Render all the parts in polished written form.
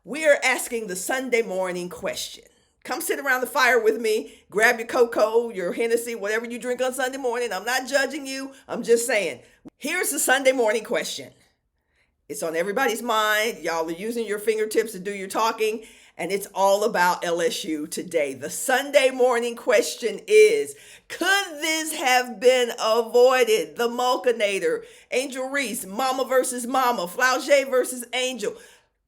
We are asking the Sunday morning question. Come sit around the fire with me, grab your cocoa, your Hennessy, whatever you drink on Sunday morning. I'm not judging you. I'm just saying. Here's the Sunday morning question. It's on everybody's mind. Y'all are using your fingertips to do your talking, and it's all about LSU today. The Sunday morning question is, could this have been avoided? The Mulkinator, Angel Reece, Mama versus Mama, Flauget versus Angel.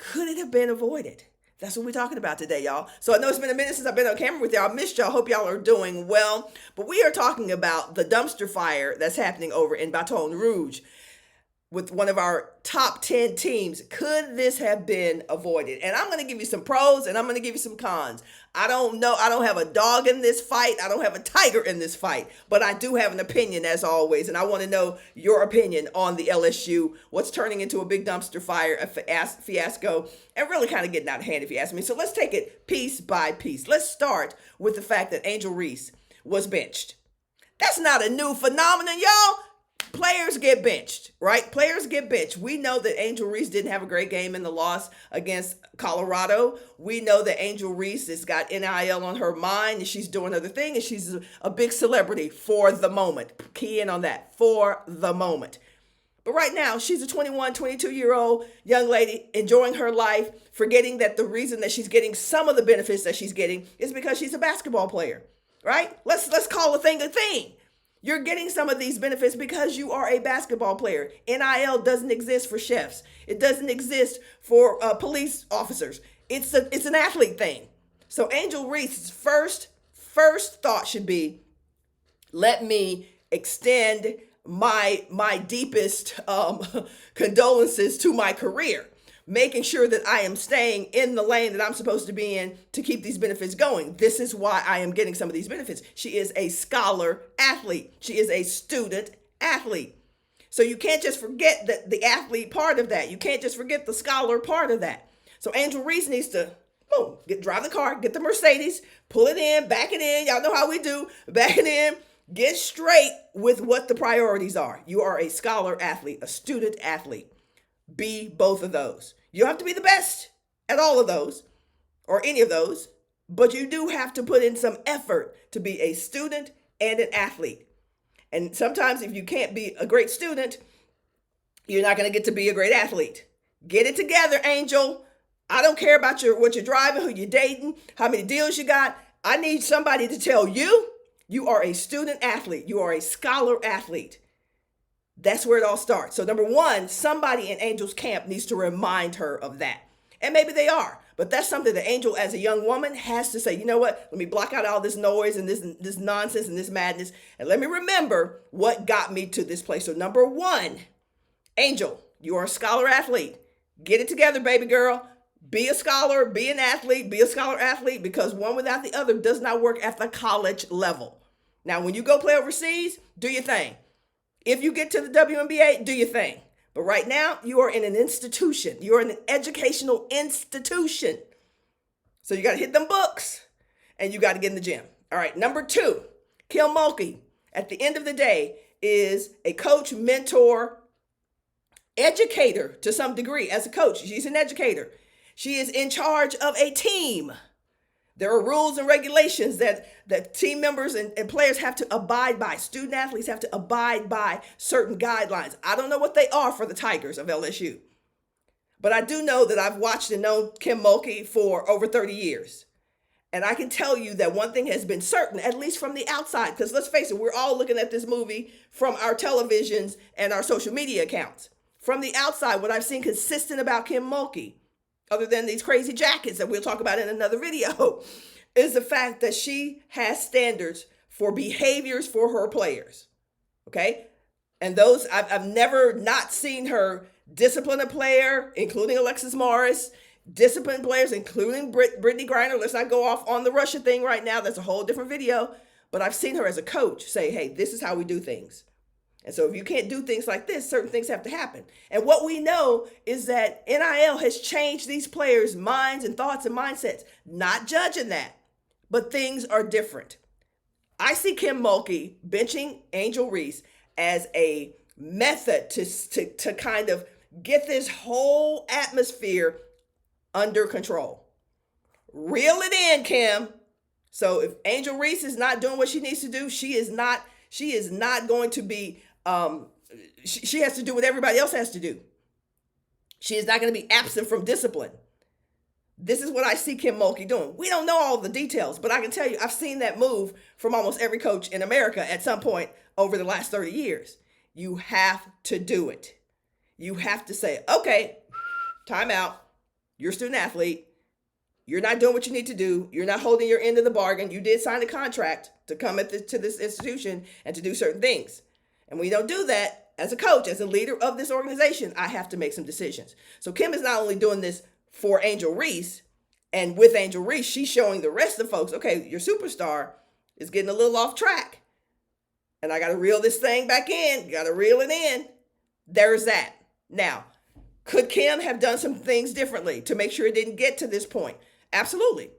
Could it have been avoided? That's what we're talking about today, y'all. So I know it's been a minute since I've been on camera with y'all. I missed y'all. Hope y'all are doing well. But we are talking about the dumpster fire that's happening over in Baton Rouge with one of our top 10 teams. Could this have been avoided? And I'm going to give you some pros and I'm going to give you some cons. I don't know. I don't have a dog in this fight. I don't have a tiger in this fight, but I do have an opinion as always. And I want to know your opinion on the LSU, what's turning into a big dumpster fire, a fiasco, and really kind of getting out of hand if you ask me. So let's take it piece by piece. Let's start with the fact that Angel Reece was benched. That's not a new phenomenon, y'all. Players get benched, right? Players get benched. We know that Angel Reece didn't have a great game in the loss against Colorado. We know that Angel Reece has got NIL on her mind and she's doing other things and she's a big celebrity for the moment. Key in on that, for the moment. But right now, she's a 21, 22-year-old young lady enjoying her life, forgetting that the reason that she's getting some of the benefits that she's getting is because she's a basketball player, right? Let's call a thing a thing. You're getting some of these benefits because you are a basketball player. NIL doesn't exist for chefs. It doesn't exist for police officers. It's an athlete thing. So Angel Reece's first thought should be, let me extend my deepest condolences to my career, making sure that I am staying in the lane that I'm supposed to be in to keep these benefits going. This is why I am getting some of these benefits. She is a scholar athlete. She is a student athlete. So you can't just forget the athlete part of that. You can't just forget the scholar part of that. So Angel Reece needs to drive the car, get the Mercedes, pull it in, back it in. Y'all know how we do. Back it in. Get straight with what the priorities are. You are a scholar athlete, a student athlete. Be both of those. You don't have to be the best at all of those or any of those, but you do have to put in some effort to be a student and an athlete. And sometimes if you can't be a great student, you're not going to get to be a great athlete. Get it together, Angel. I don't care about what you're driving, who you're dating, how many deals you got. I need somebody to tell you, you are a student athlete. You are a scholar athlete. That's where it all starts. So number one, somebody in Angel's camp needs to remind her of that. And maybe they are, but that's something that Angel as a young woman has to say, you know what, let me block out all this noise and this nonsense and this madness. And let me remember what got me to this place. So number one, Angel, you are a scholar athlete. Get it together, baby girl. Be a scholar, be an athlete, be a scholar athlete, because one without the other does not work at the college level. Now, when you go play overseas, do your thing. If you get to the WNBA, do your thing. But right now, you are in an institution. You're in an educational institution. So you got to hit them books and you got to get in the gym. All right, number two, Kim Mulkey, at the end of the day, is a coach, mentor, educator to some degree. As a coach, she's an educator. She is in charge of a team. There are rules and regulations that team members and players have to abide by. Student athletes have to abide by certain guidelines. I don't know what they are for the Tigers of LSU. But I do know that I've watched and known Kim Mulkey for over 30 years. And I can tell you that one thing has been certain, at least from the outside, because let's face it, we're all looking at this movie from our televisions and our social media accounts. From the outside, what I've seen consistent about Kim Mulkey, other than these crazy jackets that we'll talk about in another video, is the fact that she has standards for behaviors for her players, okay? And those, I've never not seen her discipline a player, including Alexis Morris, discipline players, including Brittany Griner. Let's not go off on the Russia thing right now. That's a whole different video. But I've seen her as a coach say, hey, this is how we do things. And so if you can't do things like this, certain things have to happen. And what we know is that NIL has changed these players' minds and thoughts and mindsets. Not judging that, but things are different. I see Kim Mulkey benching Angel Reece as a method to kind of get this whole atmosphere under control. Reel it in, Kim. So if Angel Reece is not doing what she needs to do, she is not going to be she has to do what everybody else has to do. She is not going to be absent from discipline. This is what I see Kim Mulkey doing. We don't know all the details, but I can tell you I've seen that move from almost every coach in America at some point over the last 30 years. You have to do it. You have to say, okay, time out. You're a student athlete. You're not doing what you need to do. You're not holding your end of the bargain. You did sign a contract to come to this institution and to do certain things. And when you don't do that, as a coach, as a leader of this organization, I have to make some decisions. So Kim is not only doing this for Angel Reece, and with Angel Reece, she's showing the rest of the folks, okay, your superstar is getting a little off track. And I got to reel this thing back in. Got to reel it in. There's that. Now, could Kim have done some things differently to make sure it didn't get to this point? Absolutely.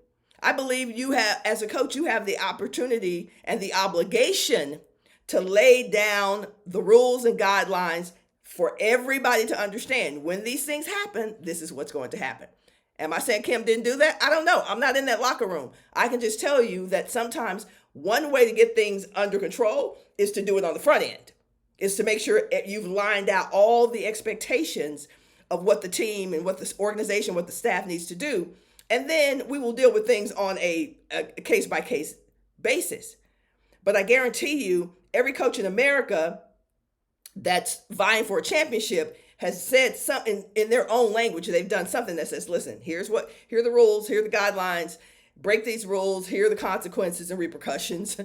I believe you have, as a coach, you have the opportunity and the obligation to lay down the rules and guidelines for everybody to understand. When these things happen, this is what's going to happen. Am I saying Kim didn't do that? I don't know. I'm not in that locker room. I can just tell you that sometimes one way to get things under control is to do it on the front end, is to make sure you've lined out all the expectations of what the team and what this organization, what the staff needs to do. And then we will deal with things on a case-by-case basis. But I guarantee you, every coach in America that's vying for a championship has said something in their own language. They've done something that says, listen, here are the rules, here are the guidelines, break these rules, here are the consequences and repercussions,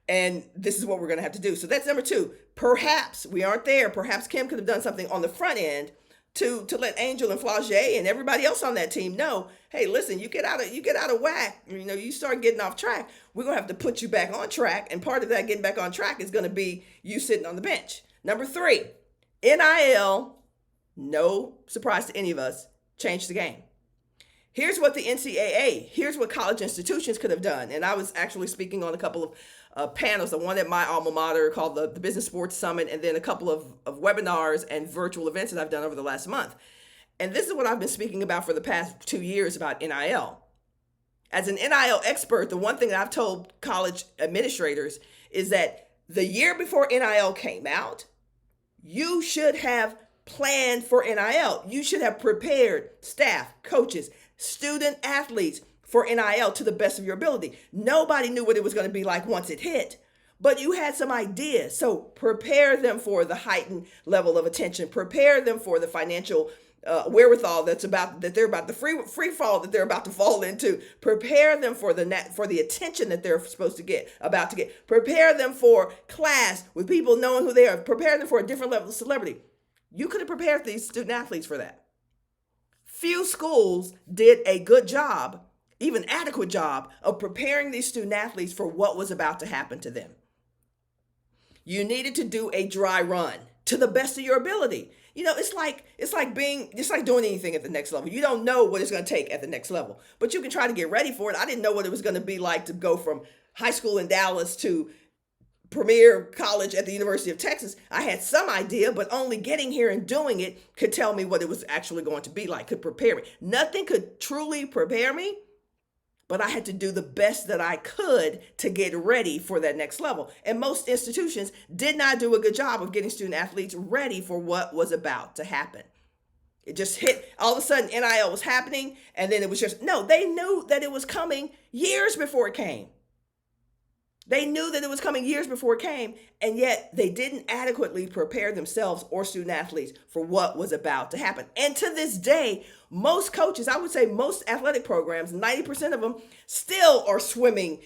and this is what we're going to have to do. So that's number two. Perhaps we aren't there. Perhaps Kim could have done something on the front end to let Angel and Flau'jae and everybody else on that team know, hey, listen, you get out of whack, you start getting off track, we're going to have to put you back on track. And part of that getting back on track is going to be you sitting on the bench. Number three, NIL, no surprise to any of us, changed the game. Here's what the NCAA, here's what college institutions could have done. And I was actually speaking on a couple of panels, the one at my alma mater called the Business Sports Summit, and then a couple of webinars and virtual events that I've done over the last month. And this is what I've been speaking about for the past 2 years about NIL. As an NIL expert, the one thing that I've told college administrators is that the year before NIL came out, you should have planned for NIL. You should have prepared staff, coaches, student athletes for NIL to the best of your ability. Nobody knew what it was going to be like once it hit, but you had some ideas. So prepare them for the heightened level of attention. Prepare them for the financial wherewithal the free fall that they're about to fall into. Prepare them for the attention that they're about to get. Prepare them for class with people knowing who they are. Prepare them for a different level of celebrity. You could have prepared these student athletes for that. Few schools did a good job, even adequate job, of preparing these student athletes for what was about to happen to them. You needed to do a dry run to the best of your ability. It's like doing anything at the next level. You don't know what it's going to take at the next level, but you can try to get ready for it. I didn't know what it was going to be like to go from high school in Dallas to Premier College at the University of Texas. I had some idea, but only getting here and doing it could tell me what it was actually going to be like, could prepare me. Nothing could truly prepare me, but I had to do the best that I could to get ready for that next level. And most institutions did not do a good job of getting student athletes ready for what was about to happen. It just hit, all of a sudden NIL was happening, and then it was they knew that it was coming years before it came. They knew that it was coming years before it came, and yet they didn't adequately prepare themselves or student athletes for what was about to happen. And to this day, most coaches, I would say most athletic programs, 90% of them still are swimming,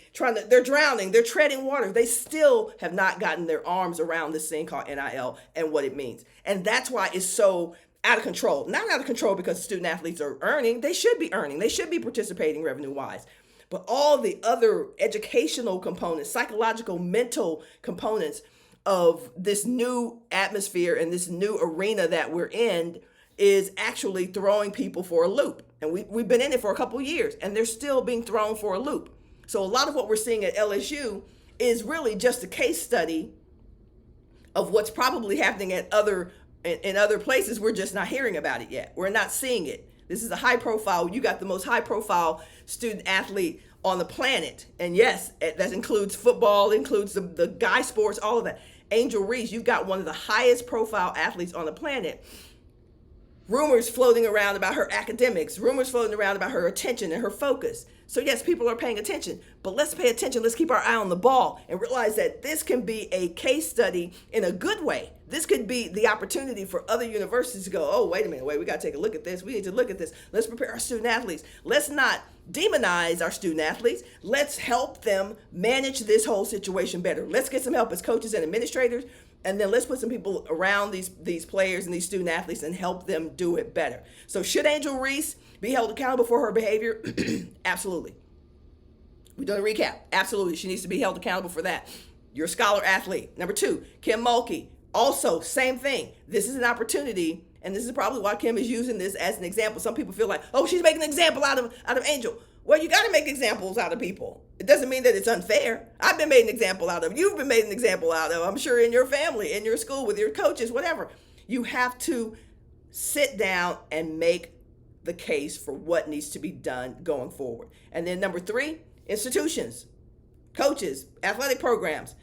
they're drowning, they're treading water. They still have not gotten their arms around this thing called NIL and what it means. And that's why it's so out of control. Not out of control because student athletes are earning. They should be earning. They should be participating revenue-wise. But all the other educational components, psychological, mental components of this new atmosphere and this new arena that we're in is actually throwing people for a loop. And we've been in it for a couple of years, and they're still being thrown for a loop. So a lot of what we're seeing at LSU is really just a case study of what's probably happening in other places. We're just not hearing about it yet. We're not seeing it. This is a high profile. You got the most high profile student athlete on the planet. And yes, that includes football, includes the guy sports, all of that. Angel Reece, you've got one of the highest profile athletes on the planet. Rumors floating around about her academics, rumors floating around about her attention and her focus. So yes, people are paying attention, but let's pay attention. Let's keep our eye on the ball and realize that this can be a case study in a good way. This could be the opportunity for other universities to go, oh, wait a minute, we got to take a look at this. We need to look at this. Let's prepare our student athletes. Let's not demonize our student athletes. Let's help them manage this whole situation better. Let's get some help as coaches and administrators. And then let's put some people around these players and these student athletes and help them do it better. So should Angel Reece be held accountable for her behavior? Absolutely. We're doing a recap. Absolutely. She needs to be held accountable for that. You're a scholar athlete. Number 2, Kim Mulkey. Also, same thing. This is an opportunity, and this is probably why Kim is using this as an example. Some people feel like, oh, she's making an example out of Angel. Well, you got to make examples out of people. It doesn't mean that it's unfair. I've been made an example out of. You've been made an example out of. I'm sure in your family, in your school, with your coaches, whatever. You have to sit down and make the case for what needs to be done going forward. And then number 3, institutions, coaches, athletic programs.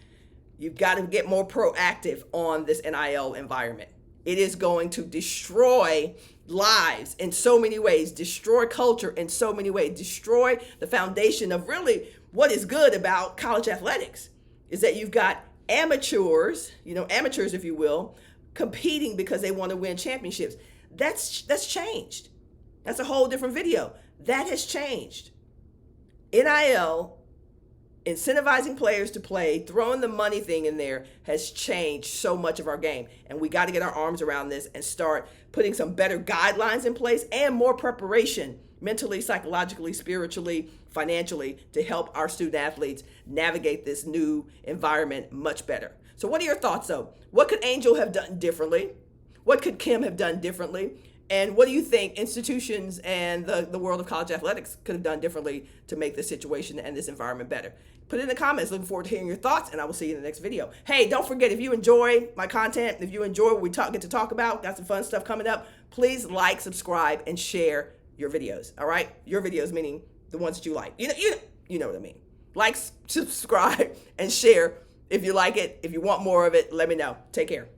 You've got to get more proactive on this NIL environment. It is going to destroy lives in so many ways, destroy culture in so many ways, destroy the foundation of really what is good about college athletics, is that you've got amateurs, if you will, competing because they want to win championships. That's changed. That's a whole different video. That has changed. NIL, incentivizing players to play, throwing the money thing in there, has changed so much of our game. And we got to get our arms around this and start putting some better guidelines in place and more preparation mentally, psychologically, spiritually, financially to help our student athletes navigate this new environment much better. So what are your thoughts though? What could Angel have done differently? What could Kim have done differently? And what do you think institutions and the world of college athletics could have done differently to make this situation and this environment better? Put it in the comments. Looking forward to hearing your thoughts, and I will see you in the next video. Hey, don't forget, if you enjoy my content, if you enjoy what we get to talk about, got some fun stuff coming up, please like, subscribe, and share your videos, all right? Your videos meaning the ones that you like. You know what I mean. Like, subscribe, and share if you like it. If you want more of it, let me know. Take care.